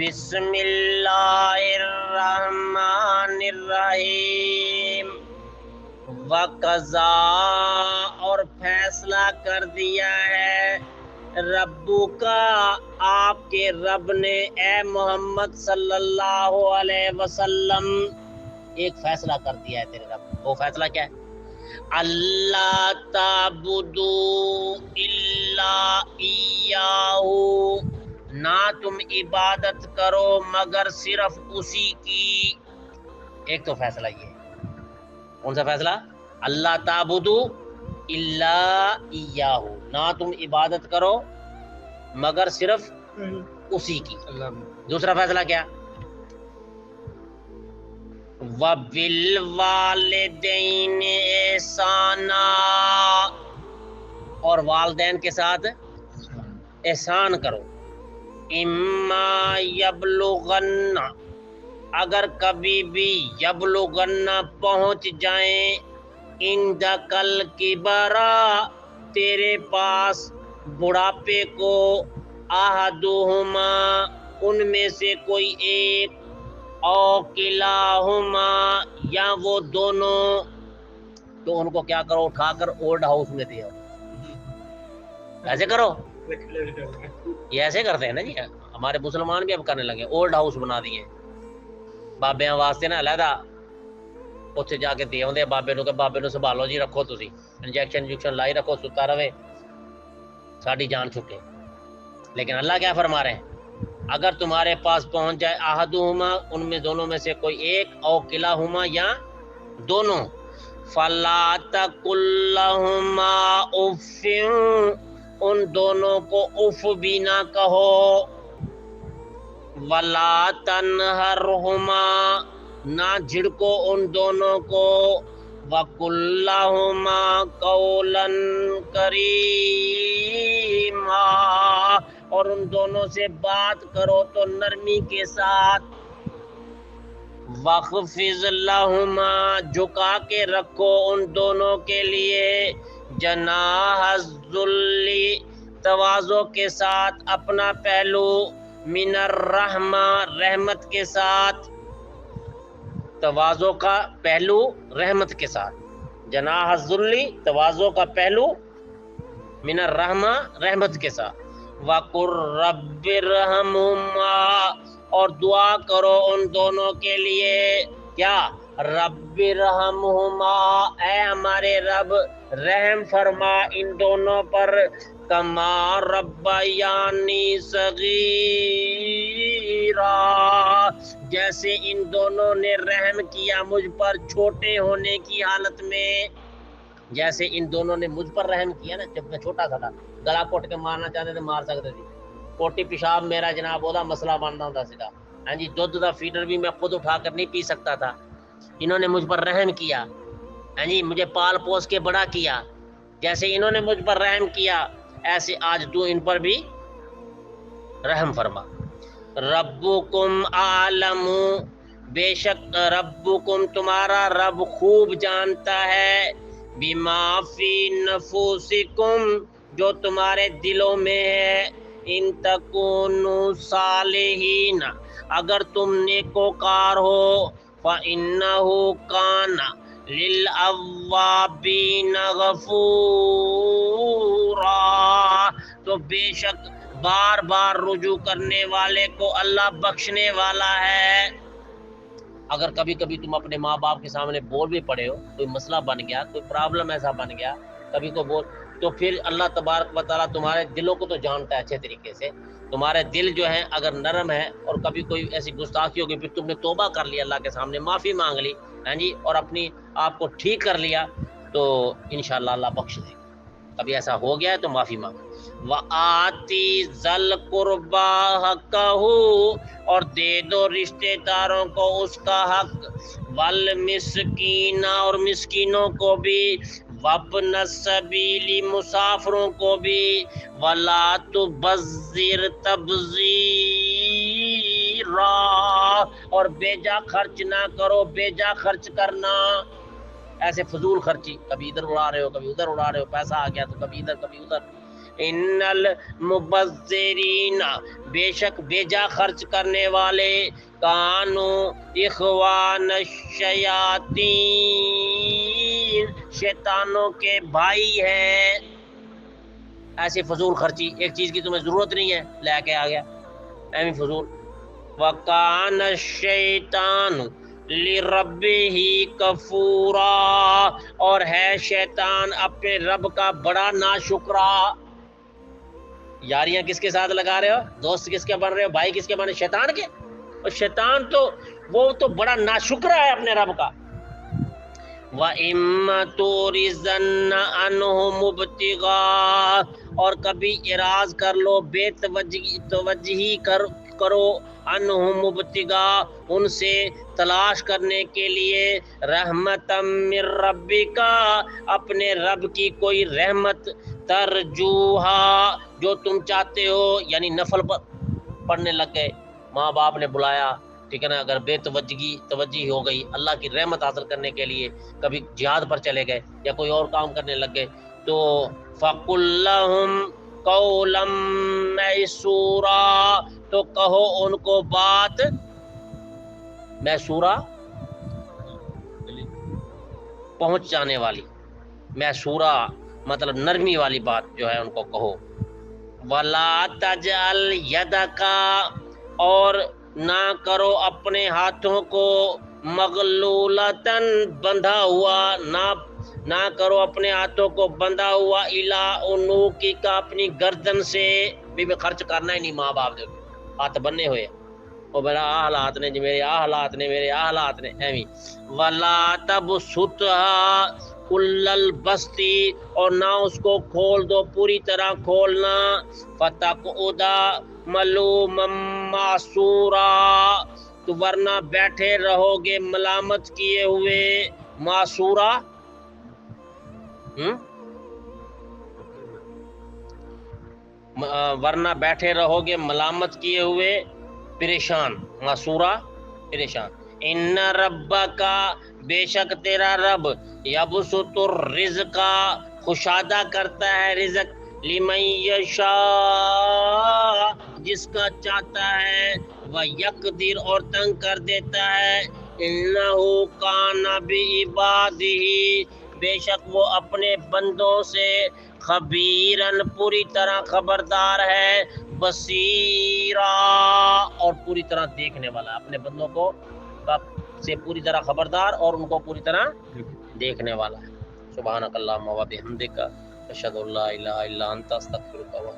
بسم اللہ الرحمن الرحیم وقضا اور فیصلہ کر دیا ہے ربو کا آپ کے رب نے اے محمد صلی اللہ علیہ وسلم ایک فیصلہ کر دیا ہے تیرے رب. وہ فیصلہ کیا ہے؟ اللہ تعبدو الا ایاہو، نہ تم عبادت کرو مگر صرف اسی کی. ایک تو فیصلہ یہ ہے. کون سا فیصلہ؟ اللہ تعبدو الا ایاہو، نہ تم عبادت کرو مگر صرف اسی کی. دوسرا فیصلہ کیا؟ وَبِالْوَالِدَيْنِ احسانا، اور والدین کے ساتھ احسان کرو. اما یبلغن، اگر کبھی بھی یبلغن پہنچ جائیں، عندک الکبرا تیرے پاس بڑھاپے کو، احدہما ان میں سے کوئی ایک، او کلاہما یا وہ دونوں، تو ان کو کیا کرو؟ اٹھا کر اولڈ ہاؤس میں دے آؤ. ایسے کرو، یہ ایسے کرتے ہیں نا جی. ہمارے مسلمان بھی اب کرنے لگے، اولڈ ہاؤس بنا دیے بابیاں واسطے نا علیحدہ. اتنے جا کے دے آدھے بابے نو کہ بابے نو سنبھالو جی، رکھو تسی انجیکشن لائی رکھو، ستا رہے ساری جان چھٹے. لیکن اللہ کیا فرما رہے ہیں؟ اگر تمہارے پاس پہنچ جائے احدہما ان میں دونوں میں سے کوئی ایک، او کلاہما یا دونوں، فلا تقل لہما اف، ان دونوں کو اف بھی نہ کہو، ولا تنہرہما نہ جھڑکو ان دونوں کو، وقل لہما قولا کریما، اور ان دونوں سے بات کرو تو نرمی کے ساتھ. وَخْفِضْ لَهُمَا جھکا کے رکھو ان دونوں کے لیے، جناح الذل تواضع کے ساتھ اپنا پہلو، من الرحمہ رحمت کے ساتھ، تواضع کا پہلو رحمت کے ساتھ. جناح الذل تواضع کا پہلو، من الرحمہ رحمت کے ساتھ. وَقُلْ رَبِّ ارْحَمْهُمَا اور دعا کرو ان دونوں کے لیے کیا؟ رب ارحمہما اے ہمارے رب رحم فرما ان دونوں پر، کما ربیانی صغیرا جیسے ان دونوں نے رحم کیا مجھ پر چھوٹے ہونے کی حالت میں. جیسے ان دونوں نے مجھ پر رحم کیا نا جب میں چھوٹا سا تھا، گلا کوٹ کے مارنا چاہتے تھے مار سکتے تھے، پوٹی پیشاب میرا جناب وہ مسئلہ بننا ہوتا سیدھا. ہاں جی، دودھ کا فیڈر بھی میں خود اٹھا کر نہیں پی سکتا تھا. انہوں نے مجھ پر رحم کیا، ہاں جی مجھے پال پوس کے بڑا کیا. جیسے انہوں نے مجھ پر رحم کیا ایسے آج تو ان پر بھی رحم فرما. ربکم اعلم، بے شک ربکم تمہارا رب خوب جانتا ہے، بما فی نفوسکم جو تمہارے دلوں میں ہے، ان تکونوا صالحین اگر تم نیکوکار ہو، فإنہ کان للأوابین غفورا تو بے شک بار بار رجوع کرنے والے کو اللہ بخشنے والا ہے. اگر کبھی کبھی تم اپنے ماں باپ کے سامنے بول بھی پڑے ہو، کوئی مسئلہ بن گیا، کوئی پرابلم ایسا بن گیا کبھی کو بول، تو پھر اللہ تبارک و تعالیٰ تمہارے دلوں کو تو جانتا ہے اچھے طریقے سے. تمہارے دل جو ہیں اگر نرم ہے اور کبھی کوئی ایسی گستاخی ہوگی پھر تم نے توبہ کر لیا، اللہ کے سامنے معافی مانگ لی، ہاں جی، اور اپنی آپ کو ٹھیک کر لیا تو انشاءاللہ اللہ بخش دے گا. کبھی ایسا ہو گیا ہے تو معافی مانگو. وَآتِي ذَا الْقُرْبَىٰ حَقَّهُ اور دے دو رشتہ داروں کو اس کا حق، وَالْمِسْكِينَ اور مسکینوں کو بھی، وَابْنَ السَّبِيلِ مسافروں کو بھی، وَلَا تُبَذِّرْ تَبْذِيرًا اور بیجا خرچ نہ کرو بیجا خرچ کرنا. ایسے فضول خرچی، کبھی ادھر اڑا رہے ہو کبھی ادھر اڑا رہے ہو، پیسہ آ گیا تو کبھی ادھر کبھی ادھر. ان المبذرین بے شک بیجا خرچ کرنے والے کانو اخوان الشیاطین شیطانوں کے بھائی ہیں. ایسی فضول خرچی، ایک چیز کی تمہیں ضرورت نہیں ہے لے کے آ گیا ایویں فضول. وَكَانَ الشَّيْطَانُ لِرَبِّهِ كَفُورًا اور ہے شیطان اپنے رب کا بڑا ناشکرا. یاریاں کس کے ساتھ لگا رہے ہو، دوست کس کے بن رہے ہو، بھائی کس کے بنے، شیطان کے. اور شیطان تو وہ تو بڑا ناشکرا ہے اپنے رب کا. وَإِمَّا تُعْرِضَنَّ عَنْهُمُ ابْتِغَاءَ اور کبھی اعراض کر لو، بے توجہی کرو عنہم ابتغاء ان سے تلاش کرنے کے لیے رحمتم من ربک اپنے رب کی کوئی رحمت ترجوہا جو تم چاہتے ہو، یعنی نفل پڑھنے لگ گئے، ماں باپ نے بلایا، ٹھیک ہے نا، اگر بے توجہی ہو گئی اللہ کی رحمت حاصل کرنے کے لیے کبھی جہاد پر چلے گئے یا کوئی اور کام کرنے لگ گئے تو فَقُلْ لَهُمْ قَوْلًا مَيْسُورًا تو کہو ان کو بات میسورہ پہنچ جانے والی، میسورہ مطلب نرمی والی بات جو ہے ان کو کہو. وَلَا تَجْعَلْ يَدَكَ اور نہ کرو اپنے ہاتھوں کو مغلولتاً بندھا ہوا، نہ کرو اپنے ہاتھوں کو بندھا ہوا اِلیٰ عنُوقِکَ اپنی گردن سے. بھی خرچ کرنا ہی نہیں، ماں باپ دے ہاتھ بننے ہوئے وہ میرا حالات نے جی، میرے حالات نے، میرے حالات نے ایویں. وَلَا تَبْسُطْهَا كُلَّ الْبَسْطِ اور نہ اس کو کھول دو پوری طرح کھولنا، فَتَقْعُدَ مَلُومًا مَّحْسُورًا تو ورنہ بیٹھے رہو گے ملامت کیے ہوئے، معصورہ ورنہ بیٹھے رہو گے ملامت کیے ہوئے پریشان، معصورہ پریشان. ان ربک بے شک تیرا رب یبسط الرزق کشادہ کرتا ہے رزق لمن یشاء جس کا چاہتا ہے، ویقدر اور تنگ کر دیتا ہے. انہ کان بعبادہ بے شک وہ اپنے بندوں سے خبیرن پوری طرح خبردار ہے، بصیرا اور پوری طرح دیکھنے والا، اپنے بندوں کو سے پوری طرح خبردار اور ان کو پوری طرح دیکھنے والا ہے. سبحانک اللہم و بحمدک اشہد ان لا الہ الا انت استغفرک و